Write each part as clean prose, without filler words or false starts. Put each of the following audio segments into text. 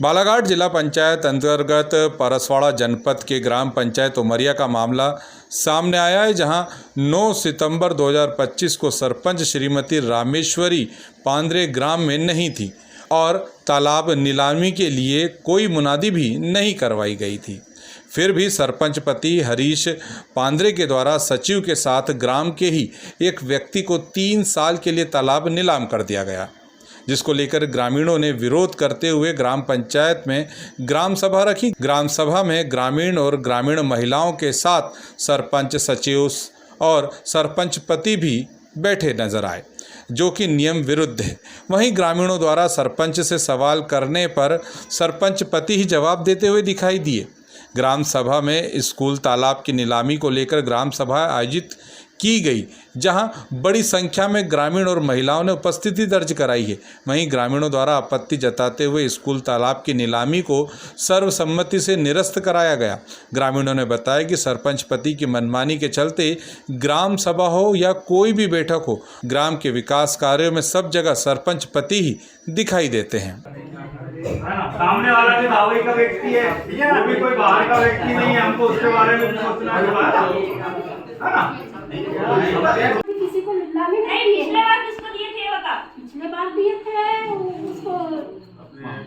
बालाघाट जिला पंचायत अंतर्गत परसवाड़ा जनपद के ग्राम पंचायत उमरिया का मामला सामने आया है, जहां 9 सितंबर 2025 को सरपंच श्रीमती रामेश्वरी पांद्रे ग्राम में नहीं थी और तालाब नीलामी के लिए कोई मुनादी भी नहीं करवाई गई थी। फिर भी सरपंच पति हरीश पांद्रे के द्वारा सचिव के साथ ग्राम के ही एक व्यक्ति को 3 साल के लिए तालाब नीलाम कर दिया गया, जिसको लेकर ग्रामीणों ने विरोध करते हुए ग्राम पंचायत में ग्राम सभा रखी। ग्राम सभा में ग्रामीण और ग्रामीण महिलाओं के साथ सरपंच, सचिव और सरपंच पति भी बैठे नजर आए, जो कि नियम विरुद्ध है। वहीं ग्रामीणों द्वारा सरपंच से सवाल करने पर सरपंच पति ही जवाब देते हुए दिखाई दिए। ग्राम सभा में स्कूल तालाब की नीलामी को लेकर ग्राम सभा आयोजित की गई, जहां बड़ी संख्या में ग्रामीण और महिलाओं ने उपस्थिति दर्ज कराई है। वहीं ग्रामीणों द्वारा आपत्ति जताते हुए स्कूल तालाब की नीलामी को सर्वसम्मति से निरस्त कराया गया। ग्रामीणों ने बताया कि सरपंच पति की मनमानी के चलते ग्राम सभा हो या कोई भी बैठक हो, ग्राम के विकास कार्यों में सब जगह सरपंच पति ही दिखाई देते हैं। सामने वाला भी दावे का व्यक्ति है, वो भी कोई बाहर का व्यक्ति नहीं है। हमको उसके बारे में सोचना है ना। किसी को मिलना भी नहीं। पिछले बार किसको दिए थे बता? पिछले बार दिए थे उसको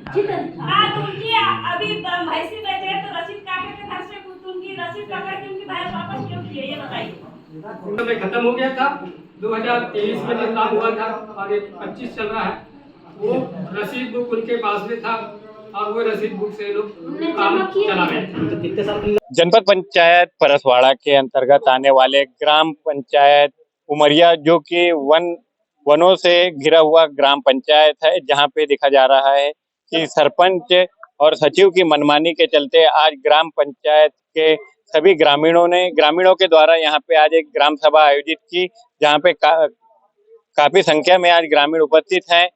उनकी अभी भैंसी बेचे तो रसीद काटे थे घर से, कुछ उनकी रसीद पकड़ के उनकी भैंस वापस क्यों किए ये बताइए। खत्म हो गया था 2023 में निकाल हुआ था और ये 25 चल रहा है। वो रसीद बुक उनके पास में था और वो रसीद बुक से लोग काम चला रहे थे। जनपद पंचायत परसवाड़ा के अंतर्गत आने वाले ग्राम पंचायत उमरिया, जो कि वनों से घिरा हुआ ग्राम पंचायत है, जहां पे देखा जा रहा है कि सरपंच और सचिव की मनमानी के चलते आज ग्राम पंचायत के सभी ग्रामीणों के द्वारा यहाँ पे आज एक ग्राम सभा आयोजित की, जहाँ पे काफी संख्या में आज ग्रामीण उपस्थित हैं।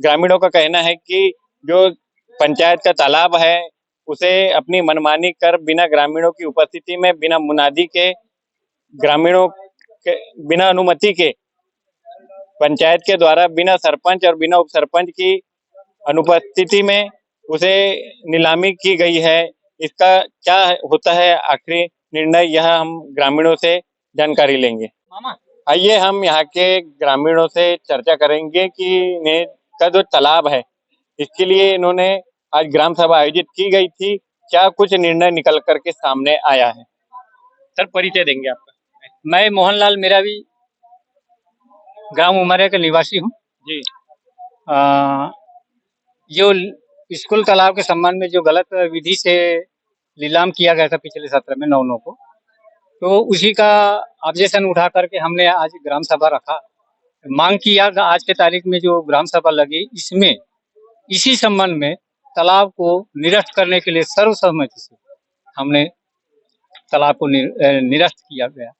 ग्रामीणों का कहना है कि जो पंचायत का तालाब है उसे अपनी मनमानी कर बिना ग्रामीणों की उपस्थिति में, बिना मुनादी के, ग्रामीणों के बिना अनुमति के पंचायत के द्वारा बिना सरपंच और बिना उप सरपंच की अनुपस्थिति में उसे नीलामी की गई है। इसका क्या होता है आखिरी निर्णय, यह हम ग्रामीणों से जानकारी लेंगे। आइए हम यहाँ के ग्रामीणों से चर्चा करेंगे कि का जो तालाब है इसके लिए इन्होंने आज ग्राम सभा आयोजित की गई थी, क्या कुछ निर्णय निकल करके सामने आया है। सर, परिचय देंगे आपका? मैं मोहनलाल मेरावी ग्राम उमरिया का निवासी हूँ जी। जो स्कूल तालाब के संबंध में जो गलत विधि से नीलाम किया गया था पिछले सत्र में 9 को, तो उसी का ऑब्जेक्शन उठा करके हमने आज ग्राम सभा रखा। मांग किया आज के तारीख में जो ग्राम सभा लगी, इसमें इसी संबंध में तालाब को निरस्त करने के लिए सर्वसम्मति से हमने तालाब को निरस्त किया गया।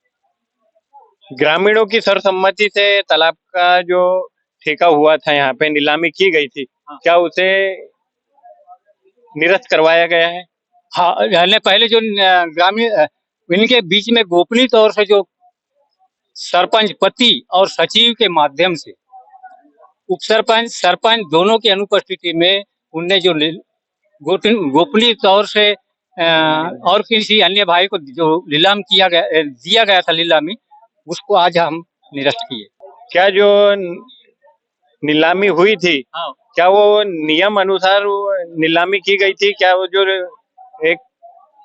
ग्रामीणों की सर्वसम्मति से तालाब का जो ठेका हुआ था, यहाँ पे नीलामी की गई थी, क्या उसे निरस्त करवाया गया है? हाँ, पहले जो ग्रामीण इनके बीच में गोपनीय तौर से जो सरपंच पति और सचिव के माध्यम से उप सरपंच, सरपंच दोनों की अनुपस्थिति में उनने जो गोपनीय तौर से और किसी अन्य भाई को जो दिया गया था नीलामी, उसको आज हम निरस्त किए। क्या जो नीलामी हुई थी, हाँ, क्या वो नियम अनुसार नीलामी की गई थी? क्या वो जो एक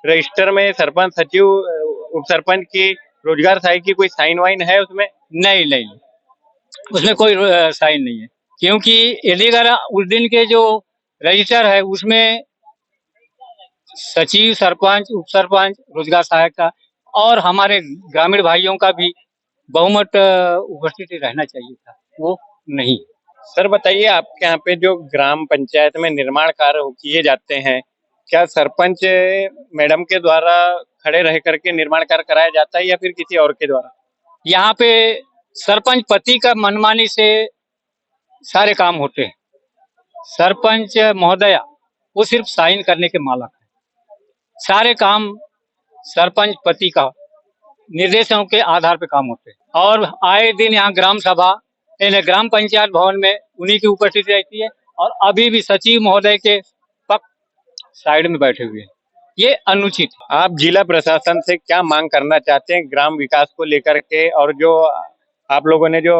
रजिस्टर में सरपंच, सचिव, उप सरपंच की रोजगार सहायक की कोई साइन वाइन है उसमें? नहीं, उसमें कोई साइन नहीं है, क्योंकि यदि अगर उस दिन के जो रजिस्टर है उसमें सचिव, सरपंच, उप सरपंच, रोजगार सहायक का और हमारे ग्रामीण भाइयों का भी बहुमत उपस्थिति रहना चाहिए था, वो नहीं। सर बताइए, आपके यहाँ पे जो ग्राम पंचायत में निर्माण कार्य किए जाते हैं, क्या सरपंच मैडम के द्वारा खड़े रह करके निर्माण कार्य कराया जाता है या फिर किसी और के द्वारा? यहाँ पे सरपंच पति का मनमानी से सारे काम होते हैं। सरपंच महोदया वो सिर्फ साइन करने के मालक है। सारे काम सरपंच पति का निर्देशों के आधार पे काम होते हैं और आए दिन यहाँ ग्राम सभा ग्राम पंचायत भवन में उन्हीं की उपस्थिति रहती है और अभी भी सचिव महोदय के साइड में बैठे हुए हैं, ये अनुचित है। आप जिला प्रशासन से क्या मांग करना चाहते हैं ग्राम विकास को लेकर के, और जो आप लोगों ने जो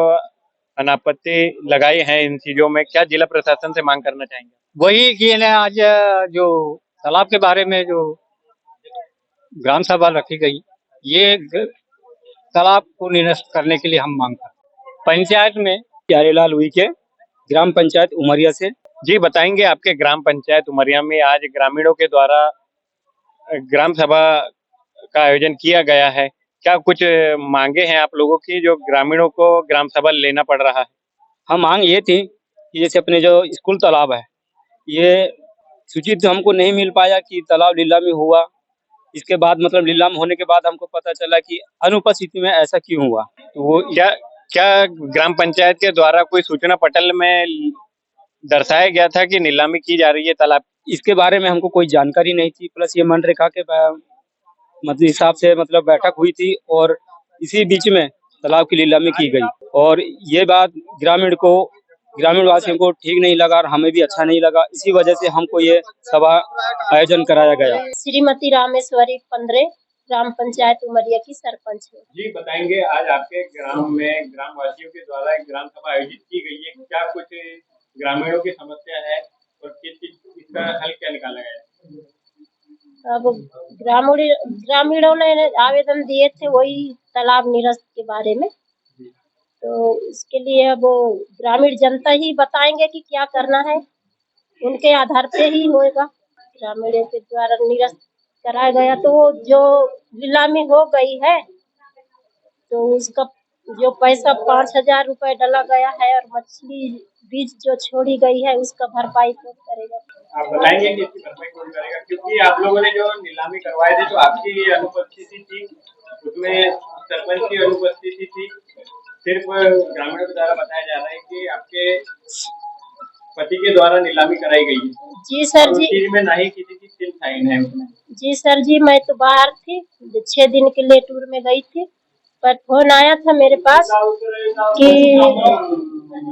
अनापत्ति लगाई है इन चीजों में, क्या जिला प्रशासन से मांग करना चाहेंगे? वही कि ना आज जो तालाब के बारे में जो ग्राम सभा रखी गई, ये तालाब को निरस्त करने के लिए हम मांग करते हैं। पंचायत में प्यारेलाल उइके, ग्राम पंचायत उमरिया से। जी बताएंगे, आपके ग्राम पंचायत उमरिया में आज ग्रामीणों के द्वारा ग्राम सभा का आयोजन किया गया है, क्या कुछ मांगे हैं आप लोगों की जो ग्रामीणों को ग्राम सभा लेना पड़ रहा है? हम मांग ये थी कि जैसे अपने जो स्कूल तालाब है, ये सूचित हमको नहीं मिल पाया कि तालाब नीलामी हुआ। इसके बाद मतलब नीलाम होने के बाद हमको पता चला कि अनुपस्थिति में ऐसा क्यों हुआ। तो वो क्या क्या ग्राम पंचायत के द्वारा कोई सूचना पटल में दर्शाया गया था कि नीलामी की जा रही है तालाब? इसके बारे में हमको कोई जानकारी नहीं थी। प्लस ये मनरेगा के मतलब हिसाब से मतलब बैठक हुई थी और इसी बीच में तालाब की नीलामी की गई, और ये बात ग्रामीण वासियों को ठीक नहीं लगा और हमें भी अच्छा नहीं लगा। इसी वजह से हमको ये सभा आयोजन कराया गया। श्रीमती रामेश्वरी 15 ग्राम पंचायत उमरिया की सरपंच है। जी बताएंगे, आज आपके ग्राम में ग्राम वासियों के द्वारा एक ग्राम सभा आयोजित की गई है, क्या कुछ ग्रामीणों की समस्या है और इसका हल क्या निकाला गया है? अब ग्रामीणों ने आवेदन दिए थे वही तालाब निरस्त के बारे में, तो इसके लिए अब ग्रामीण जनता ही बताएंगे कि क्या करना है, उनके आधार पे ही होएगा। ग्रामीणों के द्वारा निरस्त कराया गया तो जो नीलामी हो गई है तो उसका जो पैसा 5,000 रुपए डाला गया है और मछली बीज जो छोड़ी गई है उसका भरपाई कौन करेगा? आप बताएंगे कि इसकी भरपाई कौन करेगा, क्योंकि आप लोगों ने जो नीलामी करवाए थे तो आपकी अनुपस्थिति थी, उसमें सरपंच की अनुपस्थिति थी। सिर्फ ग्रामीणों के द्वारा बताया जा रहा है कि आपके पति के द्वारा नीलामी कराई गई है। जी सर जी, चीज में नहीं किसी की चिन्ह साइन है उसमें। जी सर जी, मैं तो बाहर थी, 6 दिन के लिए टूर में गई थी, पर फोन आया था मेरे पास कि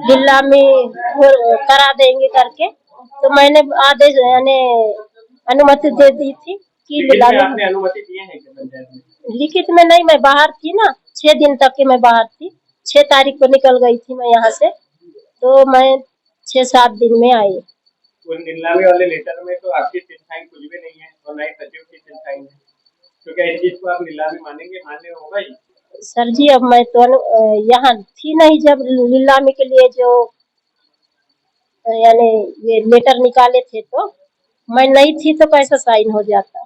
नीलामी करा देंगे करके, तो मैंने आदेश यानी अनुमति दे दी थी कि नीलामी। आपने अनुमति दिए हैं क्या पंचायत में? लिखित में नहीं, मैं बाहर थी ना, 6 दिन तक की मैं बाहर थी। 6 तारीख को निकल गई थी मैं यहाँ से, तो मैं 6-7 दिन में आई। उस नीलामी वाले लेटर में तो आपकी चिन्ह साइन कुछ भी नहीं है और ना ही सचिव की चिन्ह साइन है, तो क्या इस चीज को आप नीलामी मानेंगे? मानने होगा ही सर जी। अब मैं तो यहाँ थी नहीं जब नीलामी के लिए जो यानी ये लेटर निकाले थे, तो मैं नहीं थी तो कैसा साइन हो जाता?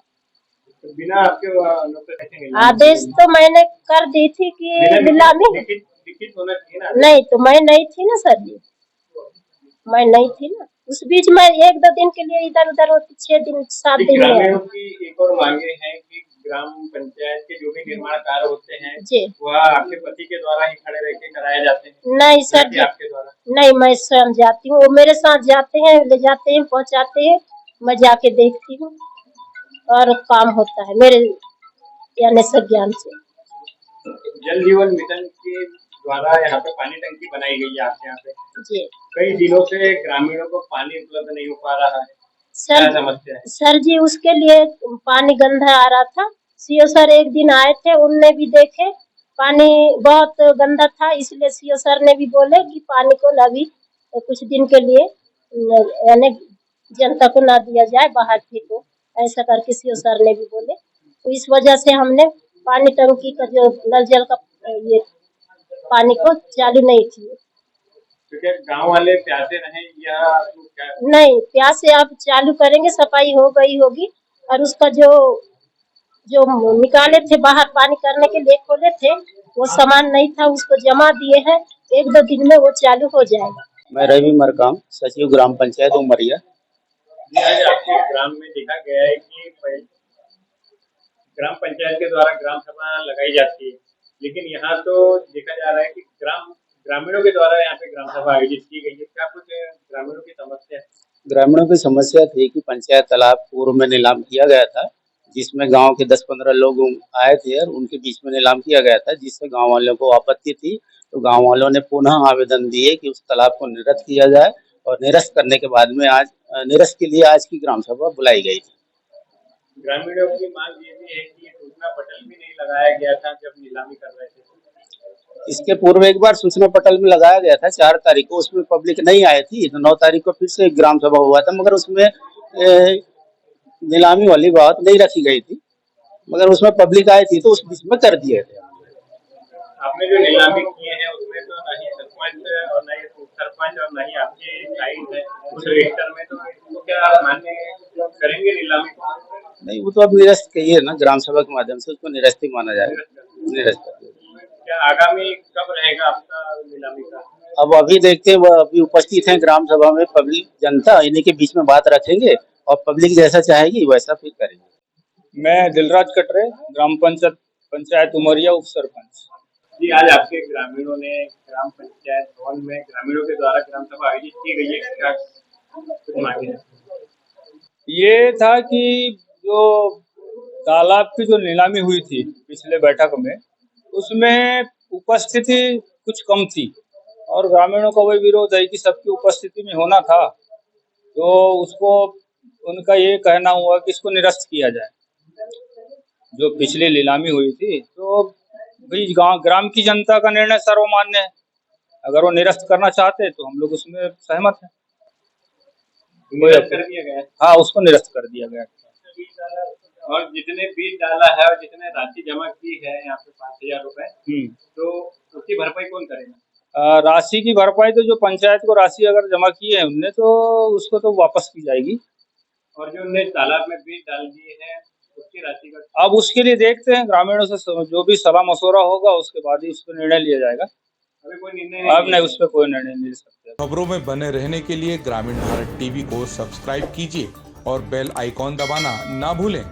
तो बिना आपके आदेश तो मैंने कर दी थी कि नीलामी लिखित होना चाहिए ना। नहीं, तो मैं नहीं थी ना सर जी, मैं नहीं थी ना। उस बीच में 1-2 दिन के लिए इधर उधर होती, 6 दिन 7 दिन में। ग्रामीणों की एक और मांगे हैं कि ग्राम पंचायत के जो भी निर्माण कार्य होते हैं जी, वह आपके पति के द्वारा ही खड़े रह के कराए जाते हैं? नहीं सर जी, आपके द्वारा नहीं, मैं स्वयं जाती हूँ, वो मेरे साथ जाते हैं, ले जाते हैं, पहुँचाते हैं, मैं जाके देखती हूँ और काम होता है मेरे यानी संज्ञान से। जल जीवन मिशन के द्वारा यहाँ पे पानी टंकी बनाई गई है आपके यहाँ पे, जी कई दिनों से ग्रामीणों को पानी उपलब्ध नहीं हो पा रहा है, क्या सर। समस्या है? सर जी, उसके लिए पानी गंदा आ रहा था। सीओ सर एक दिन आए थे, उनने भी देखे पानी बहुत गंदा था, इसलिए सीओ सर ने भी बोले कि पानी को अभी कुछ दिन के लिए यानी जनता को ना दिया जाए, बाहर फेंको, ऐसा करके सीओ सर ने भी बोले। तो इस वजह से हमने पानी टंकी का जो नल जल का ये पानी को चालू नहीं किए। क्योंकि गांव वाले प्यासे रहे या नहीं, प्यासे अब चालू करेंगे, सफाई हो गई होगी, और उसका जो निकाले थे बाहर पानी करने के लिए खोले थे, वो सामान नहीं था, उसको जमा दिए हैं, 1-2 दिन में वो चालू हो जाएगा। मैं रवि मरकाम, सचिव ग्राम पंचायत उमरिया। आज आपके ग्राम में देखा गया है कि ग्राम पंचायत के द्वारा ग्राम सभा लगाई जाती है, लेकिन यहाँ तो देखा जा रहा है कि ग्रामीणों के द्वारा यहाँ पे ग्राम सभा आयोजित की गई है, क्या कुछ ग्रामीणों की समस्या है? ग्रामीणों की समस्या थी कि पंचायत तालाब पूर्व में नीलाम किया गया था, जिसमें गांव के 10-15 लोग आए थे और उनके बीच में नीलाम किया गया था, जिससे गांव वालों को आपत्ति थी। तो गांव वालों ने पुनः आवेदन दिए कि उस तालाब को निरस्त किया जाए, और निरस्त करने के बाद में आज निरस्त के लिए आज की ग्राम सभा बुलाई गई थी। ग्रामीणों की मांग ये भी है कि सूचना पटल भी नहीं लगाया गया था जब नीलामी कर रहे थे। इसके पूर्व एक बार सूचना पटल में लगाया गया था 4 तारीख को, उसमें पब्लिक नहीं आई थी, तो 9 तारीख को फिर से ग्राम सभा हुआ था, मगर उसमें नीलामी वाली बात नहीं रखी गई थी, मगर उसमें पब्लिक आई थी तो उस बीच में कर दिए थे। आपने जो नीलामी किए हैं उसमें तो ना ही सरपंच और ना ही सरपंच और ना ही आपकी साइड है उस रजिस्टर में, तो क्या आप मान्य करेंगे नीलामी को? नहीं, वो तो अब निरस्त कहिए ना, ग्राम सभा के माध्यम से उसको निरस्त ही माना जाएगा, निरस्त कर दिया। क्या आगामी कब रहेगा आपका नीलामी का? अब अभी देखते हैं, वो अभी उपस्थित हैं ग्राम सभा में पब्लिक, जनता, इन्हीं के बीच में बात रखेंगे और पब्लिक जैसा चाहेगी वैसा फिर करेंगे। मैं दिलराज कटरे, ग्राम पंचायत उमरिया उप सरपंच। जी, आज आपके ग्रामीणों ने ग्राम पंचायत भवन में ग्रामीणों के द्वारा ग्राम सभा आयोजित की गई है, क्या कुछ मांगे हैं? ये था कि जो तालाब की जो नीलामी हुई थी पिछले बैठक में, उसमें उपस्थिति कुछ कम थी और ग्रामीणों का वही विरोध है कि सबकी उपस्थिति में होना था, तो उसको उनका ये कहना हुआ कि इसको निरस्त किया जाए। जो पिछली नीलामी हुई थी तो भाई ग्राम की जनता का निर्णय सर्वमान्य है, अगर वो निरस्त करना चाहते तो हम लोग उसमें सहमत हैं। निरस्त कर दिया गया? हाँ, उसको निरस्त कर दिया गया। और जितने बीज डाला है और जितने राशि जमा की है यहाँ पे 5,000 रुपए, तो उसकी भरपाई कौन करेगा? राशि की भरपाई तो जो पंचायत को राशि अगर जमा की है उनने, तो उसको तो वापस की जाएगी। और जो उन्होंने तालाब में बीज डाल दिए हैं उसकी राशि का? अब उसके लिए देखते हैं, ग्रामीणों से जो भी सलाह मशवरा होगा उसके बाद ही उस पर निर्णय लिया जाएगा। अभी कोई निर्णय अब नहीं, उस पर कोई निर्णय नहीं ले सकते। खबरों में बने रहने के लिए ग्रामीण भारत टीवी को सब्सक्राइब कीजिए और बेल आइकॉन दबाना ना भूलें।